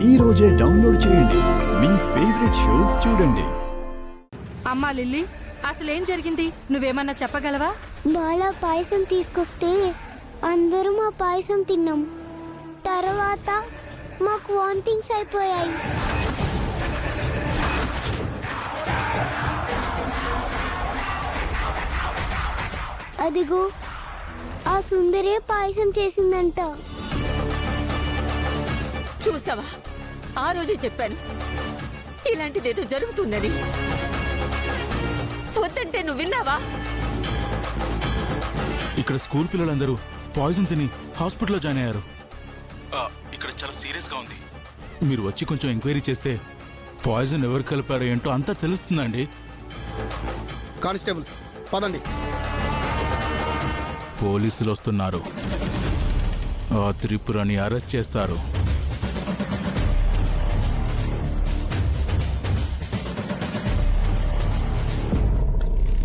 ఈ రోజే డౌన్లోడ్ చేయండి. మీ ఫేవరెట్ షోస్ చూడండి. అమ్మా లిల్లీ, అసలేం జరిగింది? నువ్వేమన్నా చెప్పగలవా? బాలా పాయసం తీసుకొస్తే అందరూ మా పాయసం తిన్నాం. తర్వాత మాకు వాంటింగ్స్ అయిపోయాయి. అదిగో ఆ సుందరే పాయసం చేసిందంట. చూసావా, ఆ రోజే చెప్పాను ఇలాంటిదేదో జరుగుతుందని. వద్దంటే నువ్వు విన్నావా? ఇక్కడ స్కూల్ పిల్లలందరూ పాయిజన్ తిని హాస్పిటల్లో జాయిన్ అయ్యారు. ఇక్కడ చాలా సీరియస్గా ఉంది. మీరు వచ్చి కొంచెం ఎంక్వైరీ చేస్తే పాయిజన్ ఎవరు కలిపారో ఏంటో అంతా తెలుస్తుందండి. కానిస్టేబుల్స్ పదండి. పోలీసులు వస్తున్నారు. ఆ త్రిపురని అరెస్ట్ చేస్తారు.